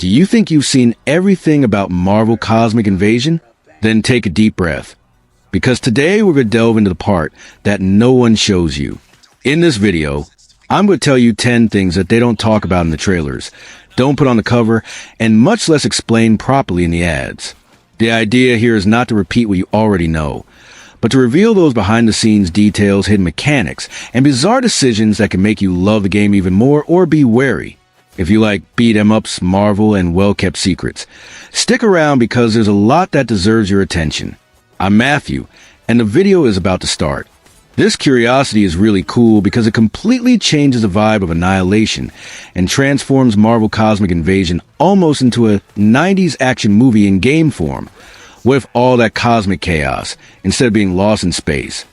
Do you think you've seen everything about Marvel Cosmic Invasion? Then take a deep breath. Because today we're going to delve into the part that no one shows you. In this video, I'm going to tell you 10 things that they don't talk about in the trailers, don't put on the cover, and much less explain properly in the ads. The idea here is not to repeat what you already know, but to reveal those behind-the-scenes details, hidden mechanics, and bizarre decisions that can make you love the game even more or be wary. If you like beat-em-ups, Marvel, and well-kept secrets, stick around because there's a lot that deserves your attention. I'm Matthew, and the video is about to start. This curiosity is really cool because it completely changes the vibe of Annihilation and transforms Marvel Cosmic Invasion almost into a 90s action movie in game form. What if all that cosmic chaos, instead of being lost in space,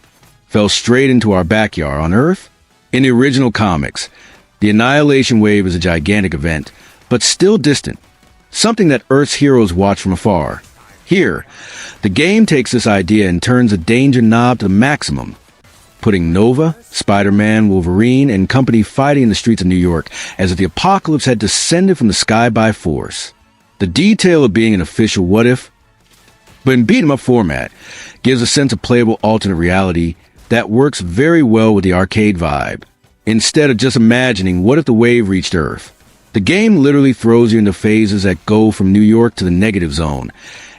fell straight into our backyard on Earth? In the original comics, the Annihilation Wave is a gigantic event, but still distant, something that Earth's heroes watch from afar. Here, the game takes this idea and turns the danger knob to the maximum, putting Nova, Spider-Man, Wolverine, and company fighting in the streets of New York as if the apocalypse had descended from the sky by force. The detail of being an official what-if, but in beat-em-up format, gives a sense of playable alternate reality that works very well with the arcade vibe. Instead of just imagining what if the wave reached Earth, the game literally throws you into phases that go from New York to the negative zone,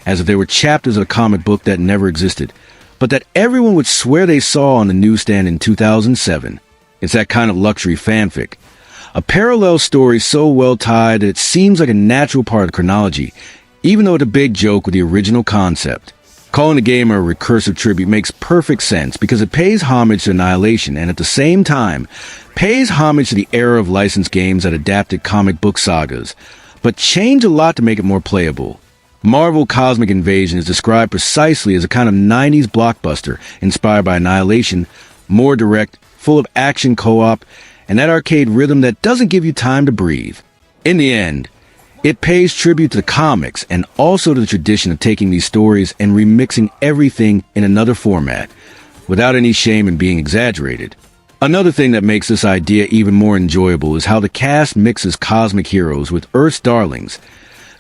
as if they were chapters of a comic book that never existed, but that everyone would swear they saw on the newsstand in 2007. It's that kind of luxury fanfic. A parallel story so well tied that it seems like a natural part of the chronology, even though it's a big joke with the original concept. Calling the game a recursive tribute makes perfect sense because it pays homage to Annihilation and at the same time pays homage to the era of licensed games that adapted comic book sagas, but change a lot to make it more playable. Marvel Cosmic Invasion is described precisely as a kind of 90s blockbuster inspired by Annihilation, more direct, full of action co-op, and that arcade rhythm that doesn't give you time to breathe. In the end, it pays tribute to the comics and also to the tradition of taking these stories and remixing everything in another format, without any shame in being exaggerated. Another thing that makes this idea even more enjoyable is how the cast mixes cosmic heroes with Earth's darlings,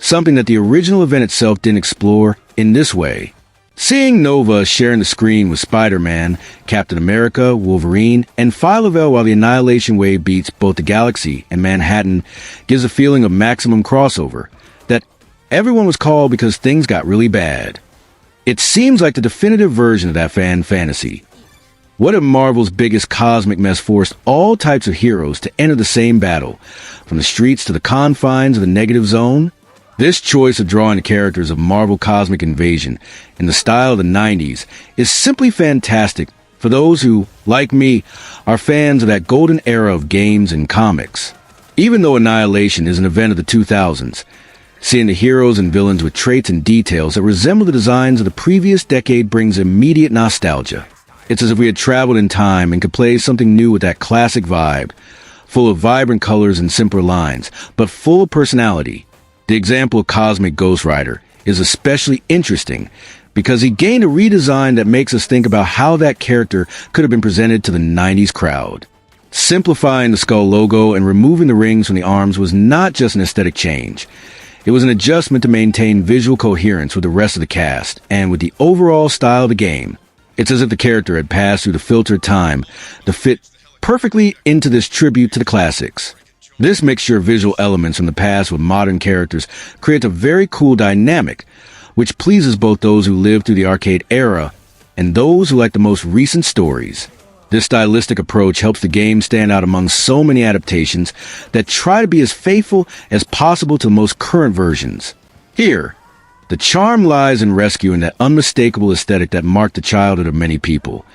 something that the original event itself didn't explore in this way. Seeing Nova sharing the screen with Spider-Man, Captain America, Wolverine, and Phyla-Vell while the Annihilation Wave beats both the galaxy and Manhattan gives a feeling of maximum crossover, that everyone was called because things got really bad. It seems like the definitive version of that fan fantasy. What if Marvel's biggest cosmic mess forced all types of heroes to enter the same battle, from the streets to the confines of the negative zone? This choice of drawing the characters of Marvel Cosmic Invasion in the style of the 90s is simply fantastic for those who, like me, are fans of that golden era of games and comics. Even though Annihilation is an event of the 2000s, seeing the heroes and villains with traits and details that resemble the designs of the previous decade brings immediate nostalgia. It's as if we had traveled in time and could play something new with that classic vibe, full of vibrant colors and simpler lines, but full of personality. The example of Cosmic Ghost Rider is especially interesting because he gained a redesign that makes us think about how that character could have been presented to the 90s crowd. Simplifying the skull logo and removing the rings from the arms was not just an aesthetic change. It was an adjustment to maintain visual coherence with the rest of the cast and with the overall style of the game. It's as if the character had passed through the filter of time to fit perfectly into this tribute to the classics. This mixture of visual elements from the past with modern characters creates a very cool dynamic, which pleases both those who lived through the arcade era and those who like the most recent stories. This stylistic approach helps the game stand out among so many adaptations that try to be as faithful as possible to the most current versions. Here, the charm lies in rescuing that unmistakable aesthetic that marked the childhood of many people,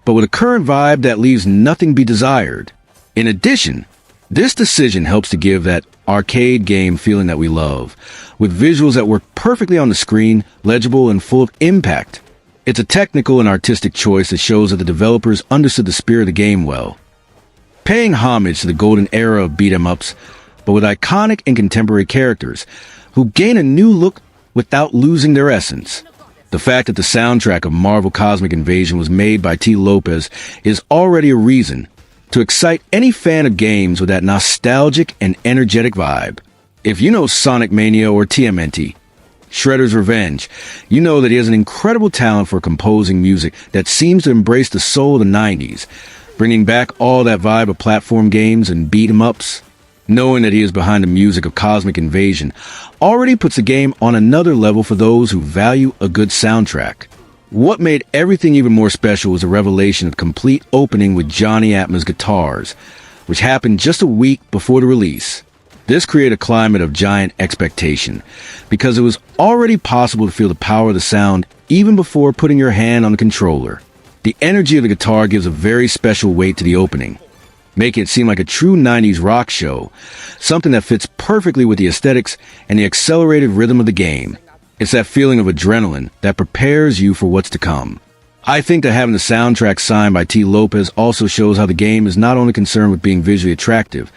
but with a current vibe that leaves nothing to be desired. In addition, this decision helps to give that arcade game feeling that we love, with visuals that work perfectly on the screen, legible and full of impact. It's a technical and artistic choice that shows that the developers understood the spirit of the game well, paying homage to the golden era of beat-em-ups, but with iconic and contemporary characters who gain a new look without losing their essence. The fact that the soundtrack of Marvel Cosmic Invasion was made by T. Lopez is already a reason to excite any fan of games with that nostalgic and energetic vibe. If you know Sonic Mania or TMNT, Shredder's Revenge, you know that he has an incredible talent for composing music that seems to embrace the soul of the 90s, bringing back all that vibe of platform games and beat-em-ups. Knowing that he is behind the music of Cosmic Invasion already puts the game on another level for those who value a good soundtrack. What made everything even more special was the revelation of the complete opening with Johnny Atma's guitars, which happened just a week before the release. This created a climate of giant expectation, because it was already possible to feel the power of the sound even before putting your hand on the controller. The energy of the guitar gives a very special weight to the opening, making it seem like a true 90s rock show, something that fits perfectly with the aesthetics and the accelerated rhythm of the game. It's that feeling of adrenaline that prepares you for what's to come. I think that having the soundtrack signed by T. Lopez also shows how the game is not only concerned with being visually attractive,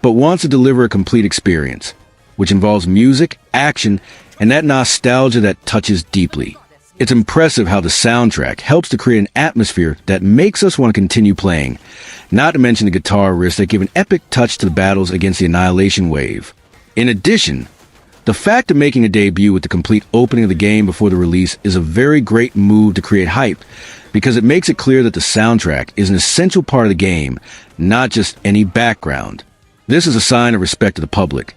but wants to deliver a complete experience, which involves music, action, and that nostalgia that touches deeply. It's impressive how the soundtrack helps to create an atmosphere that makes us want to continue playing, not to mention the guitar riffs that give an epic touch to the battles against the Annihilation Wave. In addition, the fact of making a debut with the complete opening of the game before the release is a very great move to create hype, because it makes it clear that the soundtrack is an essential part of the game, not just any background. This is a sign of respect to the public,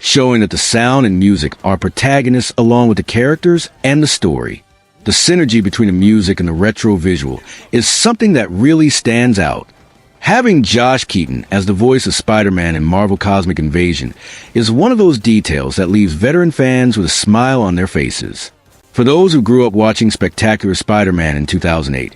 showing that the sound and music are protagonists along with the characters and the story. The synergy between the music and the retro visual is something that really stands out. Having Josh Keaton as the voice of Spider-Man in Marvel Cosmic Invasion is one of those details that leaves veteran fans with a smile on their faces. For those who grew up watching Spectacular Spider-Man in 2008,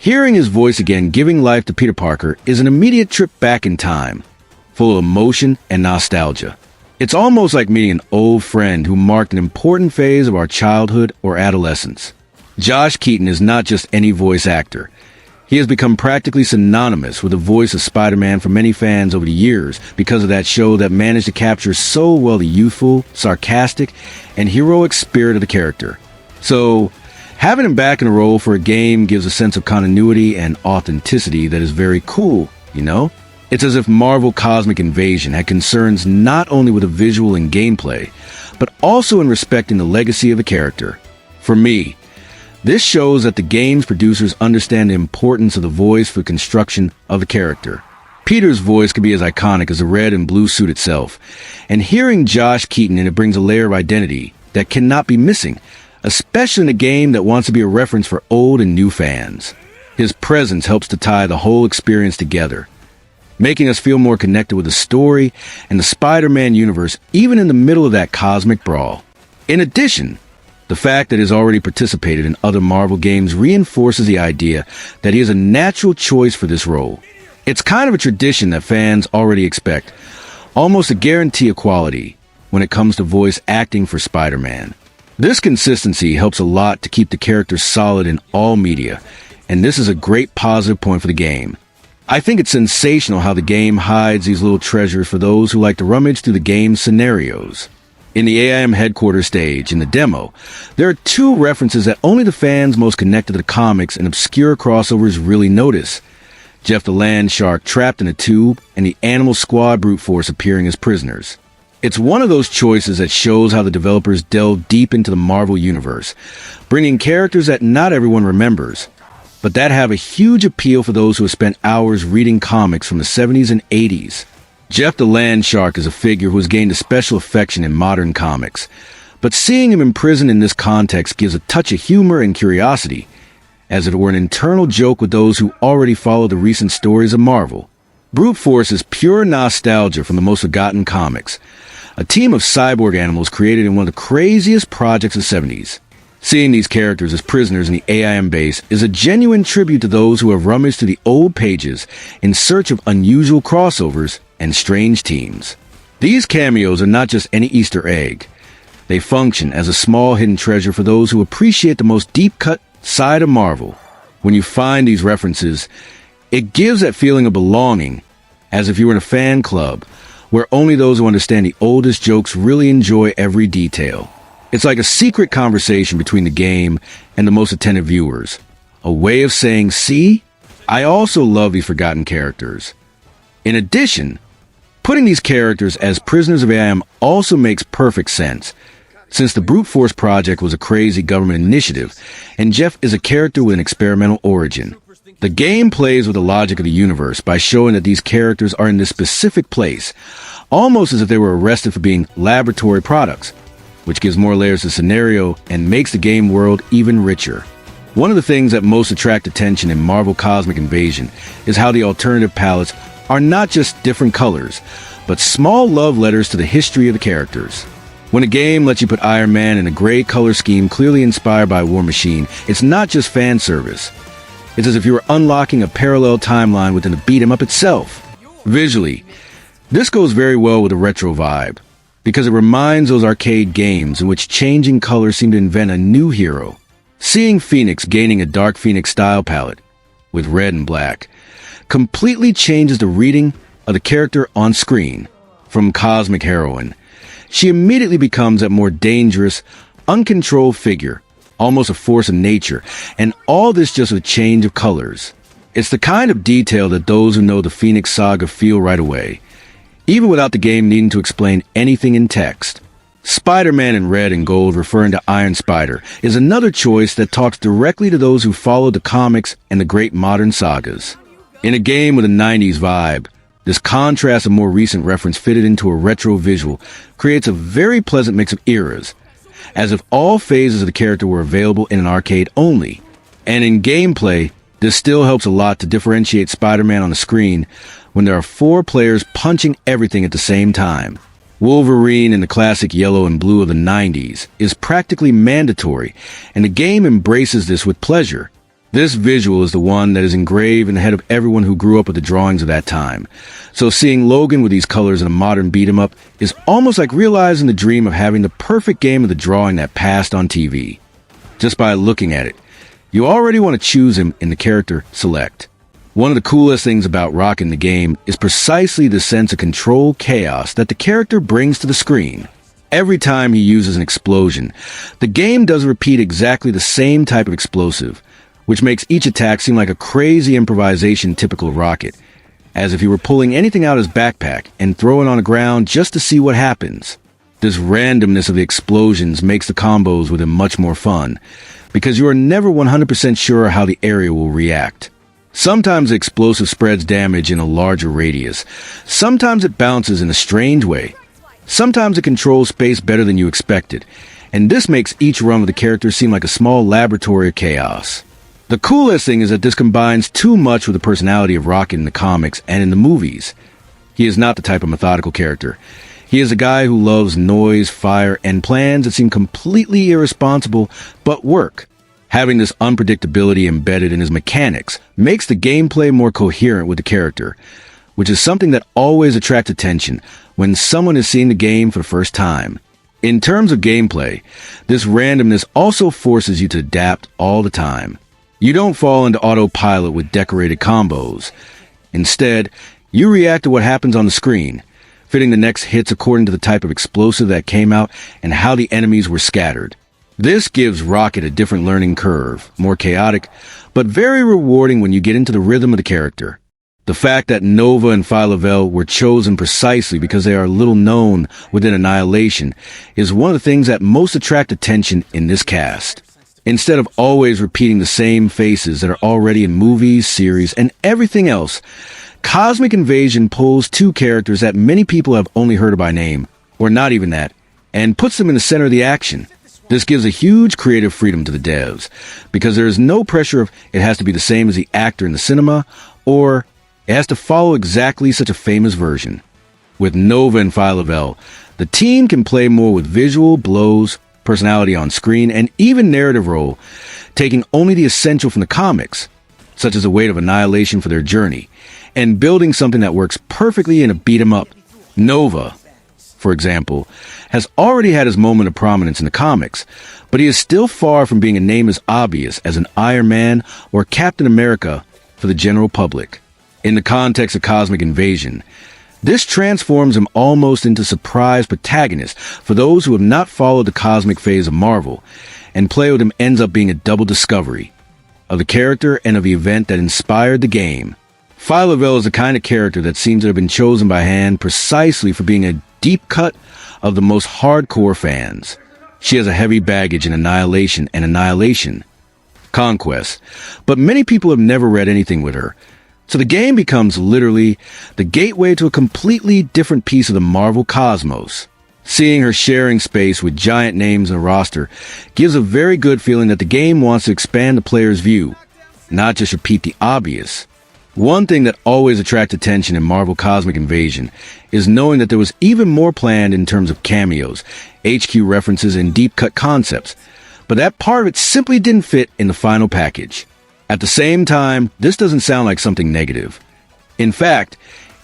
hearing his voice again giving life to Peter Parker is an immediate trip back in time, full of emotion and nostalgia. It's almost like meeting an old friend who marked an important phase of our childhood or adolescence. Josh Keaton is not just any voice actor. He has become practically synonymous with the voice of Spider-Man for many fans over the years because of that show that managed to capture so well the youthful, sarcastic, and heroic spirit of the character. So, having him back in a role for a game gives a sense of continuity and authenticity that is very cool, you know? It's as if Marvel Cosmic Invasion had concerns not only with the visual and gameplay, but also in respecting the legacy of the character. For me, this shows that the game's producers understand the importance of the voice for construction of the character. Peter's voice can be as iconic as the red and blue suit itself, and hearing Josh Keaton in it brings a layer of identity that cannot be missing, especially in a game that wants to be a reference for old and new fans. His presence helps to tie the whole experience together, making us feel more connected with the story and the Spider-Man universe even in the middle of that cosmic brawl. In addition, the fact that he has already participated in other Marvel games reinforces the idea that he is a natural choice for this role. It's kind of a tradition that fans already expect, almost a guarantee of quality when it comes to voice acting for Spider-Man. This consistency helps a lot to keep the character solid in all media, and this is a great positive point for the game. I think it's sensational how the game hides these little treasures for those who like to rummage through the game's scenarios. In the AIM headquarters stage, in the demo, there are two references that only the fans most connected to the comics and obscure crossovers really notice. Jeff the Land Shark trapped in a tube, and the Animal Squad brute force appearing as prisoners. It's one of those choices that shows how the developers delve deep into the Marvel universe, bringing characters that not everyone remembers, but that have a huge appeal for those who have spent hours reading comics from the 70s and 80s. Jeff the Land Shark is a figure who has gained a special affection in modern comics, but seeing him imprisoned in this context gives a touch of humor and curiosity, as if it were an internal joke with those who already follow the recent stories of Marvel. Brute Force is pure nostalgia from the most forgotten comics, a team of cyborg animals created in one of the craziest projects of the 70s. Seeing these characters as prisoners in the AIM base is a genuine tribute to those who have rummaged through the old pages in search of unusual crossovers and strange teams. These cameos are not just any Easter egg. They function as a small hidden treasure for those who appreciate the most deep-cut side of Marvel. When you find these references, it gives that feeling of belonging, as if you were in a fan club, where only those who understand the oldest jokes really enjoy every detail. It's like a secret conversation between the game and the most attentive viewers. A way of saying, see, I also love these forgotten characters. In addition, Putting these characters as prisoners of AI also makes perfect sense, since the Brute Force Project was a crazy government initiative, and Jeff is a character with an experimental origin. The game plays with the logic of the universe by showing that these characters are in this specific place, almost as if they were arrested for being laboratory products, which gives more layers to the scenario and makes the game world even richer. One of the things that most attract attention in Marvel Cosmic Invasion is how the alternative palettes are not just different colors, but small love letters to the history of the characters. When a game lets you put Iron Man in a gray color scheme clearly inspired by War Machine, it's not just fan service. It's as if you were unlocking a parallel timeline within the beat-em-up itself. Visually, this goes very well with a retro vibe, because it reminds those arcade games in which changing colors seem to invent a new hero. Seeing Phoenix gaining a Dark Phoenix style palette, with red and black, completely changes the reading of the character on screen. From Cosmic Heroine, she immediately becomes a more dangerous, uncontrolled figure, almost a force of nature, and all this just with a change of colors. It's the kind of detail that those who know the Phoenix saga feel right away, even without the game needing to explain anything in text. Spider-Man in red and gold referring to Iron Spider is another choice that talks directly to those who followed the comics and the great modern sagas. In a game with a 90s vibe, this contrast of more recent reference fitted into a retro visual creates a very pleasant mix of eras, as if all phases of the character were available in an arcade only. And in gameplay, this still helps a lot to differentiate Spider-Man on the screen when there are 4 players punching everything at the same time. Wolverine in the classic yellow and blue of the 90s is practically mandatory, and the game embraces this with pleasure. This visual is the one that is engraved in the head of everyone who grew up with the drawings of that time. So seeing Logan with these colors in a modern beat-em-up is almost like realizing the dream of having the perfect game of the drawing that passed on TV. Just by looking at it, you already want to choose him in the character select. One of the coolest things about Rock in the game is precisely the sense of controlled chaos that the character brings to the screen. Every time he uses an explosion, the game does repeat exactly the same type of explosive, which makes each attack seem like a crazy improvisation typical of Rocket, as if he were pulling anything out of his backpack and throwing it on the ground just to see what happens. This randomness of the explosions makes the combos with him much more fun, because you are never 100% sure how the area will react. Sometimes the explosive spreads damage in a larger radius. Sometimes it bounces in a strange way. Sometimes it controls space better than you expected, and this makes each run of the character seem like a small laboratory of chaos. The coolest thing is that this combines too much with the personality of Rocket in the comics and in the movies. He is not the type of methodical character. He is a guy who loves noise, fire, and plans that seem completely irresponsible but work. Having this unpredictability embedded in his mechanics makes the gameplay more coherent with the character, which is something that always attracts attention when someone is seeing the game for the first time. In terms of gameplay, this randomness also forces you to adapt all the time. You don't fall into autopilot with decorated combos. Instead, you react to what happens on the screen, fitting the next hits according to the type of explosive that came out and how the enemies were scattered. This gives Rocket a different learning curve, more chaotic, but very rewarding when you get into the rhythm of the character. The fact that Nova and Phyla-Vell were chosen precisely because they are little known within Annihilation is one of the things that most attract attention in this cast. Instead of always repeating the same faces that are already in movies, series, and everything else, Cosmic Invasion pulls 2 characters that many people have only heard of by name, or not even that, and puts them in the center of the action. This gives a huge creative freedom to the devs, because there is no pressure of it has to be the same as the actor in the cinema, or it has to follow exactly such a famous version. With Nova and Phyla-Vell, the team can play more with visual, blows, personality on screen, and even narrative role, taking only the essential from the comics, such as the weight of Annihilation for their journey, and building something that works perfectly in a beat-em-up. Nova, for example, has already had his moment of prominence in the comics, but he is still far from being a name as obvious as an Iron Man or Captain America for the general public. In the context of Cosmic Invasion, this transforms him almost into surprise protagonist for those who have not followed the cosmic phase of Marvel, and play with him ends up being a double discovery of the character and of the event that inspired the game. Phyla-Vell is the kind of character that seems to have been chosen by hand precisely for being a deep cut of the most hardcore fans. She has a heavy baggage in Annihilation and Annihilation Conquest, but many people have never read anything with her. So the game becomes literally the gateway to a completely different piece of the Marvel cosmos. Seeing her sharing space with giant names in the roster gives a very good feeling that the game wants to expand the player's view, not just repeat the obvious. One thing that always attracts attention in Marvel Cosmic Invasion is knowing that there was even more planned in terms of cameos, HQ references, and deep-cut concepts, but that part of it simply didn't fit in the final package. At the same time, this doesn't sound like something negative. In fact,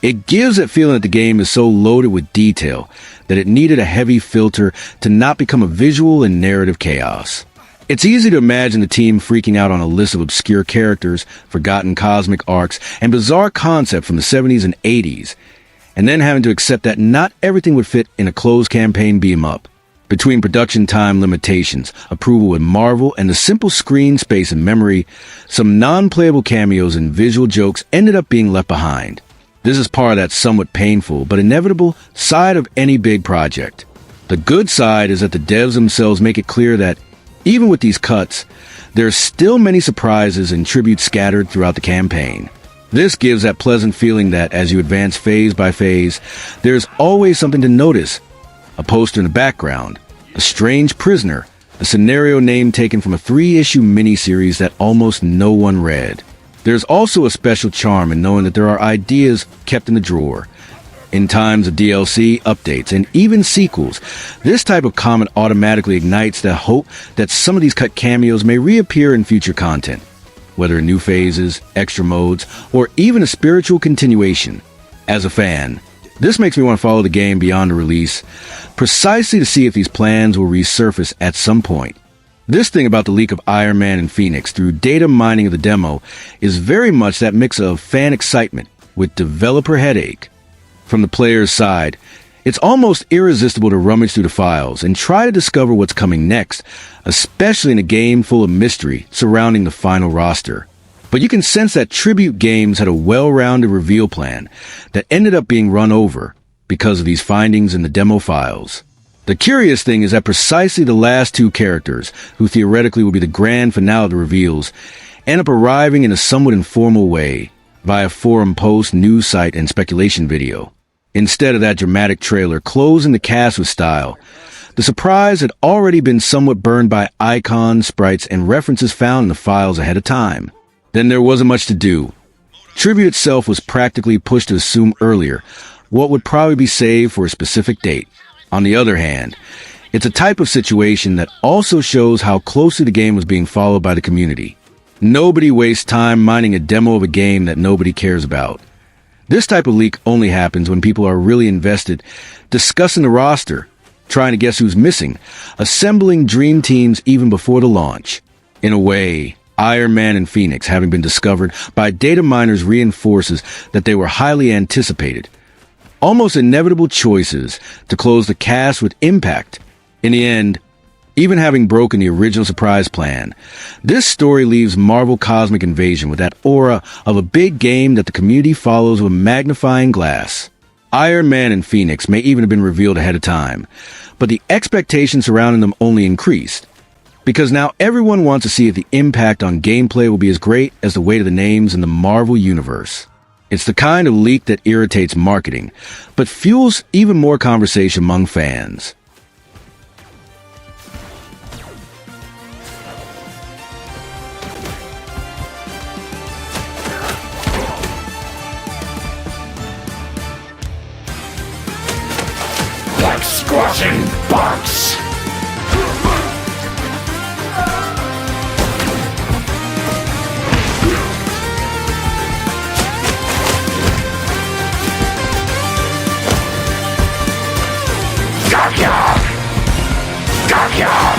it gives that feeling that the game is so loaded with detail that it needed a heavy filter to not become a visual and narrative chaos. It's easy to imagine the team freaking out on a list of obscure characters, forgotten cosmic arcs, and bizarre concepts from the 70s and 80s, and then having to accept that not everything would fit in a closed campaign beam-up. Between production time limitations, approval with Marvel, and the simple screen space and memory, some non-playable cameos and visual jokes ended up being left behind. This is part of that somewhat painful but inevitable side of any big project. The good side is that the devs themselves make it clear that, even with these cuts, there are still many surprises and tributes scattered throughout the campaign. This gives that pleasant feeling that as you advance phase by phase, there's always something to notice. A poster in the background, a strange prisoner, a scenario name taken from a 3-issue miniseries that almost no one read. There's also a special charm in knowing that there are ideas kept in the drawer. In times of DLC, updates, and even sequels, this type of comment automatically ignites the hope that some of these cut cameos may reappear in future content, whether in new phases, extra modes, or even a spiritual continuation. As a fan, this makes me want to follow the game beyond the release, precisely to see if these plans will resurface at some point. This thing about the leak of Iron Man and Phoenix through data mining of the demo is very much that mix of fan excitement with developer headache. From the player's side, it's almost irresistible to rummage through the files and try to discover what's coming next, especially in a game full of mystery surrounding the final roster. But you can sense that Tribute Games had a well-rounded reveal plan that ended up being run over because of these findings in the demo files. The curious thing is that precisely the last two characters, who theoretically will be the grand finale of the reveals, end up arriving in a somewhat informal way via forum post, news site, and speculation video. Instead of that dramatic trailer closing the cast with style, the surprise had already been somewhat burned by icons, sprites, and references found in the files ahead of time. Then there wasn't much to do. Tribute itself was practically pushed to assume earlier what would probably be saved for a specific date. On the other hand, it's a type of situation that also shows how closely the game was being followed by the community. Nobody wastes time mining a demo of a game that nobody cares about. This type of leak only happens when people are really invested, discussing the roster, trying to guess who's missing, assembling dream teams even before the launch. In a way, Iron Man and Phoenix having been discovered by data miners reinforces that they were highly anticipated. Almost inevitable choices to close the cast with impact. In the end, even having broken the original surprise plan, this story leaves Marvel Cosmic Invasion with that aura of a big game that the community follows with a magnifying glass. Iron Man and Phoenix may even have been revealed ahead of time, but the expectations surrounding them only increased. Because now everyone wants to see if the impact on gameplay will be as great as the weight of the names in the Marvel Universe. It's the kind of leak that irritates marketing, but fuels even more conversation among fans. Like squashing bugs! Got ya!